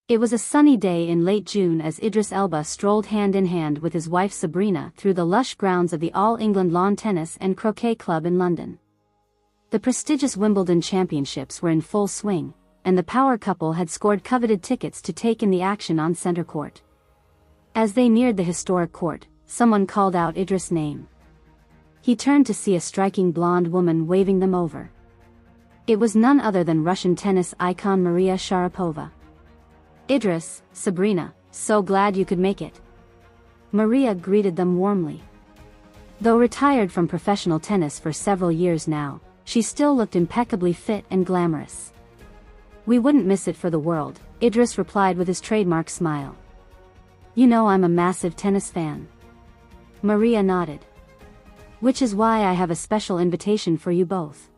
It was a sunny day in late June as Elba strolled hand in hand with his wife Sabrina through the lush grounds of the All England Lawn Tennis and Croquet Club in London. The prestigious Wimbledon championships were in full swing, and the power couple had scored coveted tickets to take in the action on centre court. As they neared the historic court, someone called out Idris' name. He turned to see a striking blonde woman waving them over. It was none other than Russian tennis icon Maria Sharapova. "Idris, Sabrina, so glad you could make it." Maria greeted them warmly. Though retired from professional tennis for several years now, she still looked impeccably fit and glamorous. "We wouldn't miss it for the world," Idris replied with his trademark smile. "You know I'm a massive tennis fan." Maria nodded. "Which is why I have a special invitation for you both.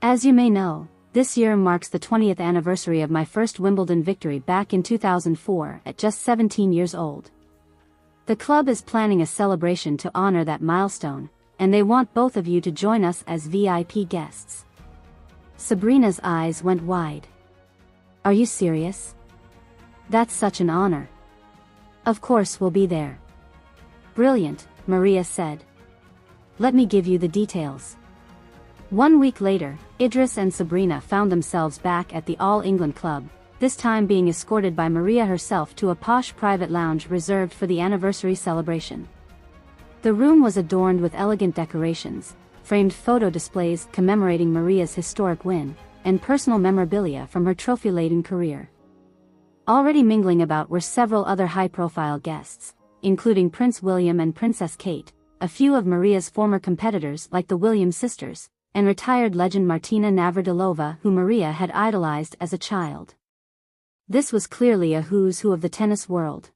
As you may know, this year marks the 20th anniversary of my first Wimbledon victory back in 2004 at just 17 years old. The club is planning a celebration to honor that milestone, and they want both of you to join us as VIP guests." Sabrina's eyes went wide. "Are you serious? That's such an honor." "Of course we'll be there." "Brilliant," Maria said. "Let me give you the details." 1 week later, Idris and Sabrina found themselves back at the All England Club, this time being escorted by Maria herself to a posh private lounge reserved for the anniversary celebration. The room was adorned with elegant decorations, framed photo displays commemorating Maria's historic win, and personal memorabilia from her trophy-laden career. Already mingling about were several other high-profile guests, including Prince William and Princess Kate, a few of Maria's former competitors like the Williams sisters, and retired legend Martina Navratilova, who Maria had idolized as a child. This was clearly a who's who of the tennis world.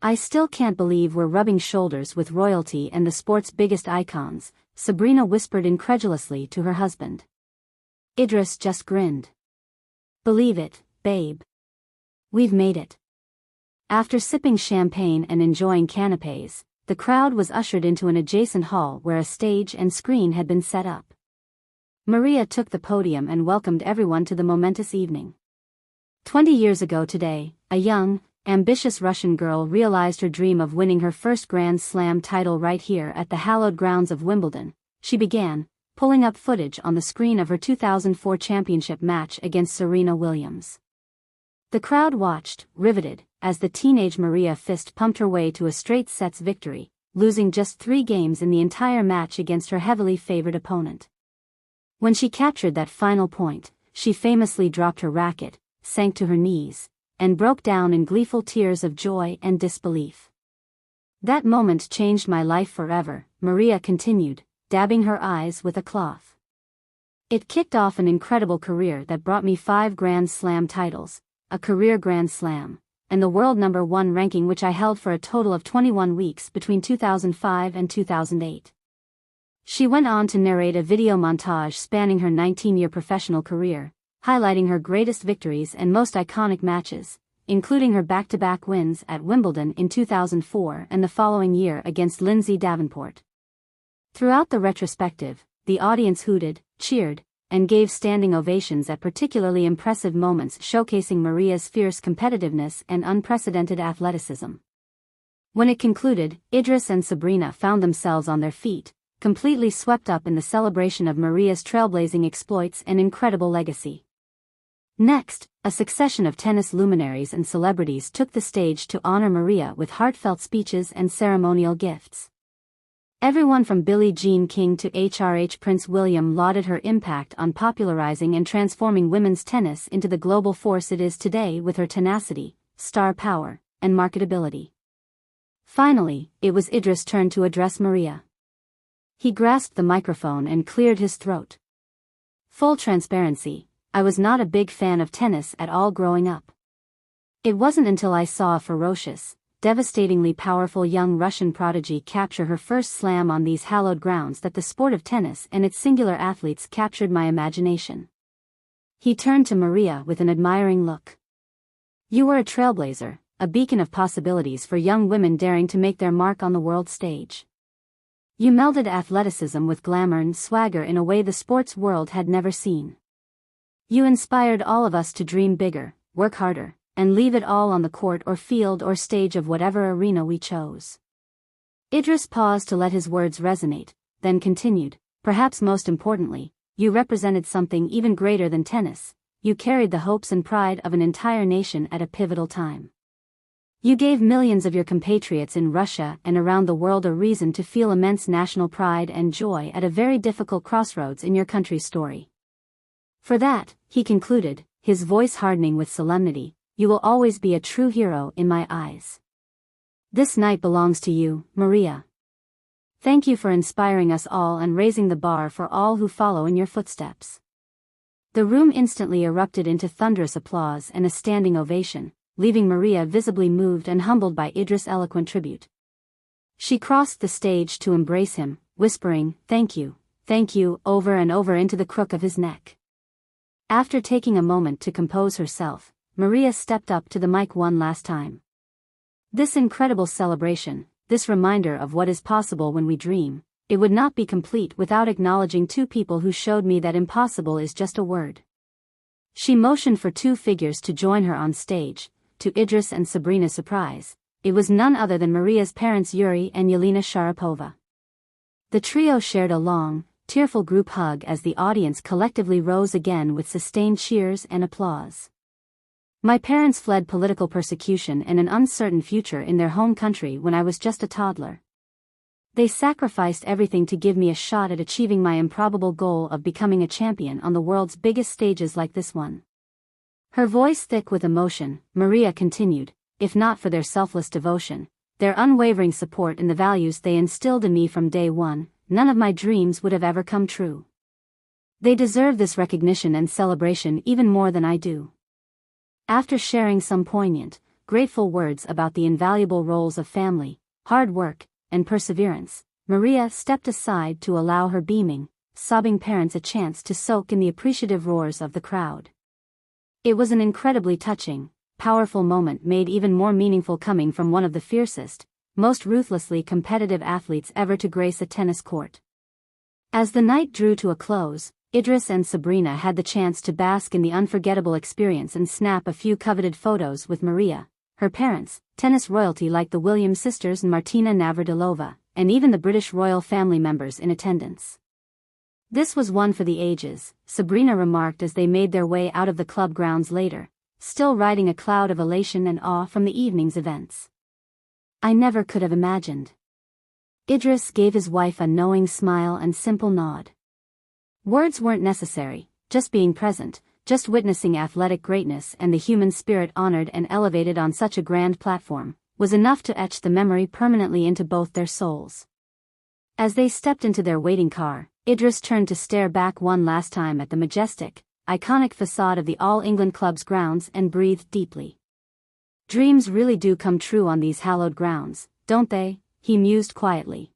"I still can't believe we're rubbing shoulders with royalty and the sport's biggest icons," Sabrina whispered incredulously to her husband. Idris just grinned. "Believe it, babe. We've made it." After sipping champagne and enjoying canapés, the crowd was ushered into an adjacent hall where a stage and screen had been set up. Maria took the podium and welcomed everyone to the momentous evening. 20 years ago today, a young, ambitious Russian girl realized her dream of winning her first Grand Slam title right here at the hallowed grounds of Wimbledon. She began, pulling up footage on the screen of her 2004 championship match against Serena Williams. The crowd watched, riveted, as the teenage Maria fist pumped her way to a straight sets victory, losing just 3 games in the entire match against her heavily favored opponent. When she captured that final point, she famously dropped her racket, sank to her knees, and broke down in gleeful tears of joy and disbelief. "That moment changed my life forever," Maria continued, dabbing her eyes with a cloth. "It kicked off an incredible career that brought me 5 Grand Slam titles, a career Grand Slam, and the world #1 ranking which I held for a total of 21 weeks between 2005 and 2008. She went on to narrate a video montage spanning her 19-year professional career, highlighting her greatest victories and most iconic matches, including her back-to-back wins at Wimbledon in 2004 and the following year against Lindsay Davenport. Throughout the retrospective, the audience hooted, cheered, and gave standing ovations at particularly impressive moments showcasing Maria's fierce competitiveness and unprecedented athleticism. When it concluded, Idris and Sabrina found themselves on their feet, completely swept up in the celebration of Maria's trailblazing exploits and incredible legacy. Next, a succession of tennis luminaries and celebrities took the stage to honor Maria with heartfelt speeches and ceremonial gifts. Everyone from Billie Jean King to Prince William lauded her impact on popularizing and transforming women's tennis into the global force it is today with her tenacity, star power, and marketability. Finally, it was Idris' turn to address Maria. He grasped the microphone and cleared his throat. "Full transparency, I was not a big fan of tennis at all growing up. It wasn't until I saw a ferocious, devastatingly powerful young Russian prodigy capture her first slam on these hallowed grounds that the sport of tennis and its singular athletes captured my imagination." He turned to Maria with an admiring look. "You were a trailblazer, a beacon of possibilities for young women daring to make their mark on the world stage. You melded athleticism with glamour and swagger in a way the sports world had never seen. You inspired all of us to dream bigger, work harder, and leave it all on the court or field or stage of whatever arena we chose. Idris paused to let his words resonate, then continued, perhaps most importantly, you represented something even greater than tennis. You carried the hopes and pride of an entire nation at a pivotal time. You gave millions of your compatriots in Russia and around the world a reason to feel immense national pride and joy at a very difficult crossroads in your country's story. For that, he concluded, his voice hardening with solemnity, you will always be a true hero in my eyes. This night belongs to you, Maria. Thank you for inspiring us all and raising the bar for all who follow in your footsteps. The room instantly erupted into thunderous applause and a standing ovation, leaving Maria visibly moved and humbled by Idris' eloquent tribute. She crossed the stage to embrace him, whispering, thank you, over and over into the crook of his neck. After taking a moment to compose herself, Maria stepped up to the mic one last time. This incredible celebration, this reminder of what is possible when we dream, it would not be complete without acknowledging two people who showed me that impossible is just a word. She motioned for two figures to join her on stage. To Idris and Sabrina's surprise, it was none other than Maria's parents Yuri and Yelena Sharapova. The trio shared a long, tearful group hug as the audience collectively rose again with sustained cheers and applause. My parents fled political persecution and an uncertain future in their home country when I was just a toddler. They sacrificed everything to give me a shot at achieving my improbable goal of becoming a champion on the world's biggest stages like this one. Her voice thick with emotion, Maria continued, if not for their selfless devotion, their unwavering support in the values they instilled in me from day one, none of my dreams would have ever come true. They deserve this recognition and celebration even more than I do. After sharing some poignant, grateful words about the invaluable roles of family, hard work, and perseverance, Maria stepped aside to allow her beaming, sobbing parents a chance to soak in the appreciative roars of the crowd. It was an incredibly touching, powerful moment made even more meaningful coming from one of the fiercest, most ruthlessly competitive athletes ever to grace a tennis court. As the night drew to a close, Idris and Sabrina had the chance to bask in the unforgettable experience and snap a few coveted photos with Maria, her parents, tennis royalty like the Williams sisters and Martina Navratilova, and even the British royal family members in attendance. This was one for the ages, Sabrina remarked as they made their way out of the club grounds later, still riding a cloud of elation and awe from the evening's events. I never could have imagined. Idris gave his wife a knowing smile and simple nod. Words weren't necessary, just being present, just witnessing athletic greatness and the human spirit honored and elevated on such a grand platform, was enough to etch the memory permanently into both their souls. As they stepped into their waiting car, Idris turned to stare back one last time at the majestic, iconic facade of the All England Club's grounds and breathed deeply. Dreams really do come true on these hallowed grounds, don't they? He mused quietly.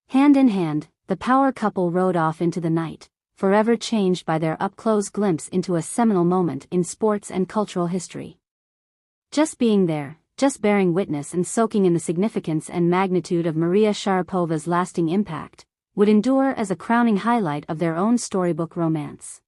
Hand in hand, the power couple rode off into the night, forever changed by their up-close glimpse into a seminal moment in sports and cultural history. Just being there, just bearing witness and soaking in the significance and magnitude of Maria Sharapova's lasting impact, would endure as a crowning highlight of their own storybook romance.